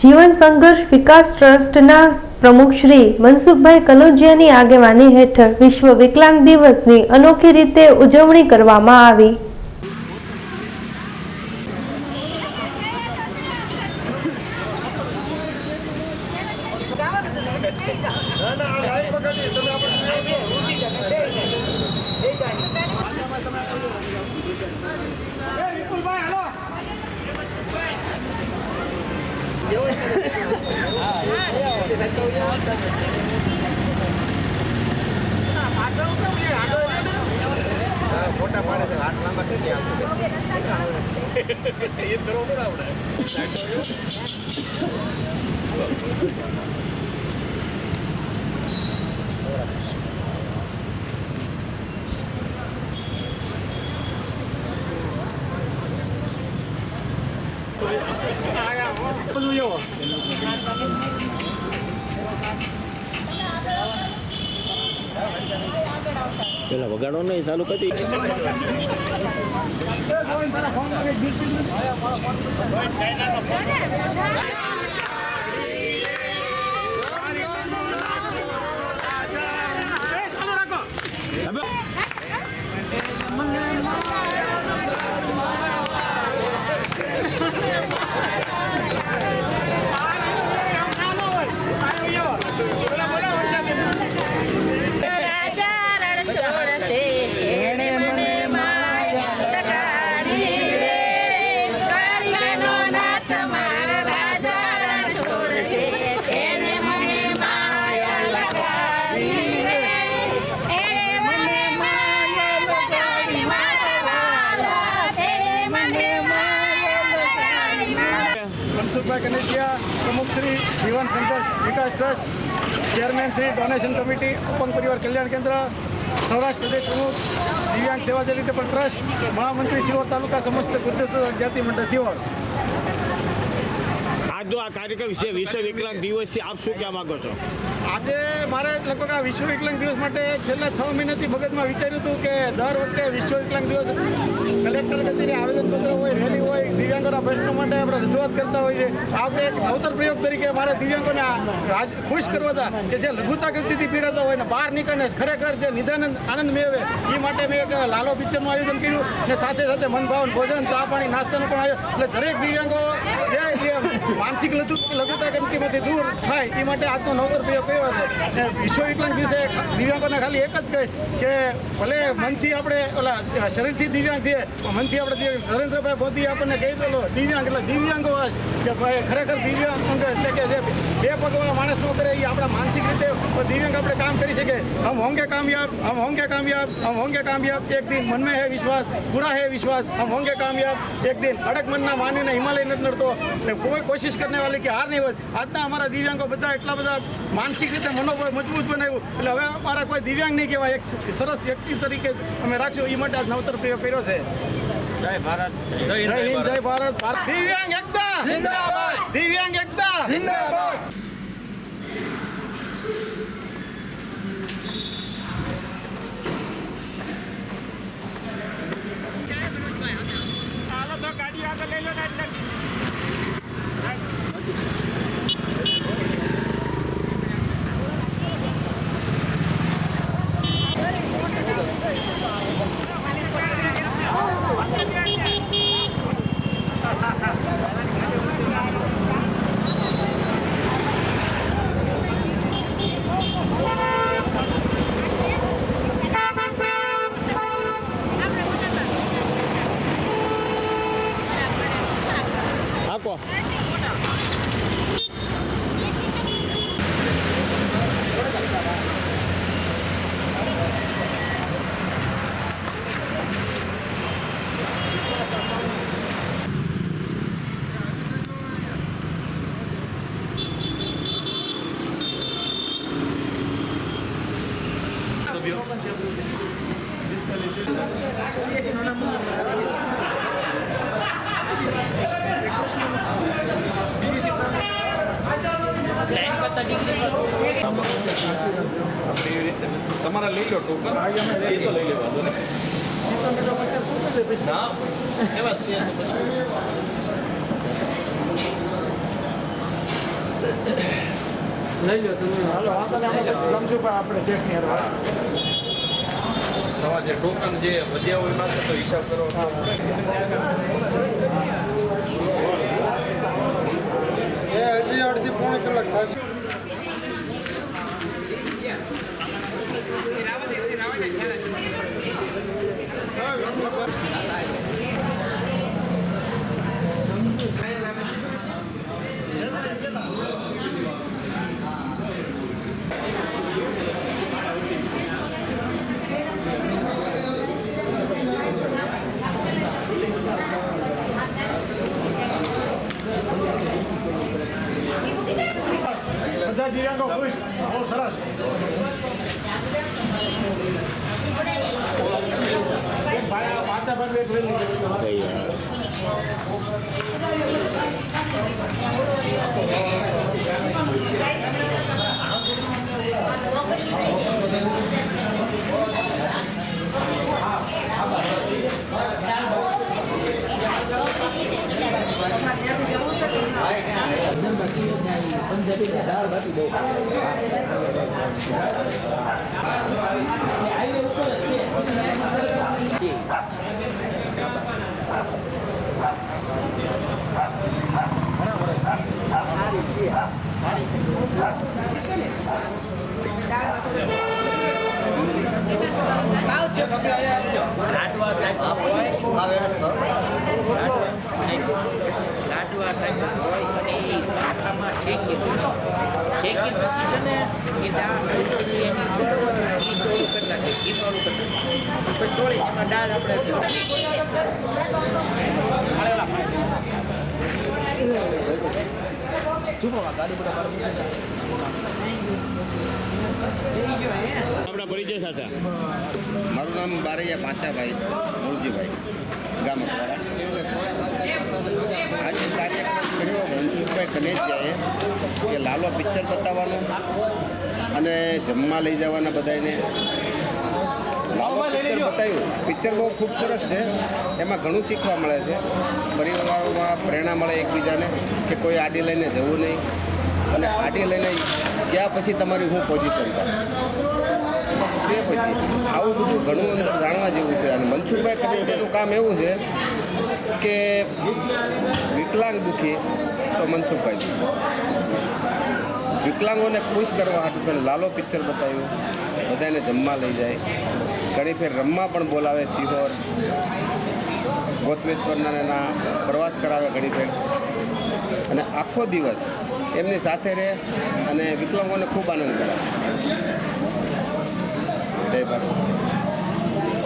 જીવન સંઘર્ષ વિકાસ ટ્રસ્ટના પ્રમુખ શ્રી મનસુખભાઈ કનોજિયાની આગેવાની હેઠળ વિશ્વ વિકલાંગ દિવસની અનોખી રીતે ઉજવણી કરવામાં આવી। મોટા પાડે છે હાથ લાંબા કરી એ બરોબર આવડે પેલા વગાડો નહીં ચાલુ કરી मनसुखभाई कनेजिया प्रमुख Shri Jeevan Sangharsh Vikas trust chairman Shri donation committee अपंग परिवार कल्याण केंद्र सौराष्ट्र प्रदेश प्रमुख दिव्यांग सेवा चैरिटेबल ट्रस्ट महामंत्री सिहोर तालुका समस्त गुर्जर जाति मंडल सिहोर। आज जो आ कार्यक्रम છે વિશ્વ વિકલાંગ દિવસ છે આપ શું કહેવા માંગો છો? આજે મારે લગભગ આ વિશ્વ વિકલાંગ દિવસ માટે છેલ્લા 6 મહિનાથી મગજમાં વિચાર્યું હતું કે દર વખતે વિશ્વ વિકલાંગ દિવસ કલેક્ટર કચેરી આવેદનપત્ર હોય રેલી હોય દિવ્યાંગોના પ્રશ્નો માટે આપણે રજૂઆત કરતા હોઈએ છીએ। આ વખતે એક અવતર પ્રયોગ તરીકે મારે દિવ્યાંગોને ખુશ કરવા હતા કે જે લઘુતા ગતિથી પીડાતા હોય ને બહાર નીકળીને ખરેખર જે નિજાનંદ આનંદ મેળવે એ માટે મેં એક લાલો પિક્ચરનું આયોજન કર્યું અને સાથે સાથે મનભાવન ભોજન ચા પાણી નાસ્તાનું પણ આયોજન એટલે દરેક દિવ્યાંગો જે માનસિક લઘુતા ગતિમાંથી દૂર થાય એ માટે આજનો નવતર પ્રયોગ કર્યો છે। વિશ્વ વિકલાંગ દિવસે દિવ્યાંગોને ખાલી એક જ કહે કે ભલે મનથી આપણે ઓલા શરીરથી દિવ્યાંગ છીએ મનથી આપણે જે નરેન્દ્રભાઈ મોદી આપણને કહી દો દિવ્યાંગ એટલે દિવ્યાંગો કે ભાઈ ખરેખર દિવ્યાંગ એટલે કે જે બે પગવાળા માણસ નો કરે એ આપણા માનસિક રીતે દિવ્યાંગ આપણે કામ કરી શકીએ। હમ હોંગે કામયાબ હમ હોંગે કામયાબ હમ હોંગે કામયાબ એક દિન મન में है विश्वास पूरा है विश्वास हम होंगे कामयाब एक दिन अड़क मन ना मानी ने हिमालय નથી નડતો એટલે કોઈ કોશિશ કરને વાલી કે હાર નહીં હોય। આજના અમારા દિવ્યાંગો બધા એટલા બધા માનસિક રીતે મનોબળ મજબૂત બનાવ્યું એટલે હવે અમારા કોઈ દિવ્યાંગ નહીં કહેવાય એક સરસ વ્યક્તિ તરીકે અમે રાખશું એ માટે આજ નવતર પ્રયોગ કર્યો છે। જય ભારત જય હિન્દ જય ભારત દિવ્યાંગ એકતા જિંદાબાદ દિવ્યાંગ એકતા જિંદાબાદ। ગાડી આગળ લઈ લો ને એટલે આકો તમારા લઈ લો ટોકન એ તો લઈ લેવાનું ના એ વાત છે હાલો વાંધો નહીં, આપણે મનસુખભાઈ આપણે શેઠની હારે વાત. તમારે જે ટોકન જે વધ્યા હોય પાસે તો હિસાબ કરો. એ હજી અડધી પોણી કલાક થશે. બધા દિવ્યાંગો ખુશ, બહુ સરસ. એક ભાઈ આ પાછા ભાગે એક લઈ લીધું. લાડવા ટાઈપ હોય અને એ આખામાં શેકી પછી છે ને એ દાળ પછી એની બરોબર ઘી ચોળું કરી નાખે ઘી ચોળું કરી નાખે પછી ચોળી એમાં દાળ આપણે આપણા પરિચય સાથે મારું નામ બારૈયા પાંચાભાઈ મૂળજીભાઈ ગામ અખવાડા. આજે કાર્યક્રમ કર્યો મનસુખભાઈ કનેજિયાએ કે લાલો પિક્ચર બતાવવાનું અને જમવા લઈ જવાના બધાને. લાલો પિક્ચર બતાવ્યું. પિક્ચર બહુ ખૂબ સરસ છે, એમાં ઘણું શીખવા મળે છે. પરિવારોમાં પ્રેરણા મળે એકબીજાને કે કોઈ આડી લઈને જવું નહીં અને આડી લઈને ગયા પછી તમારી શું પોઝિશન થાય તે પછી આવું બધું ઘણું અંદર જાણવા જેવું છે. અને મનસુખભાઈ કનેજિયાનું કામ એવું છે કે વિકલાંગ દુઃખી તો મનસુખભાઈ દુઃખી. વિકલાંગોને ખુશ કરવા હાટું તેને લાલો પિક્ચર બતાવ્યું, બધાને જમવા લઈ જાય, ઘણી ફેર રમવા પણ બોલાવે, સિહોર ગોતમેશ્વરના પ્રવાસ કરાવે ઘણી ફેર, અને આખો દિવસ એમની સાથે રહે અને વિકલાંગોને ખૂબ આનંદ કરાવે. જય ભારત.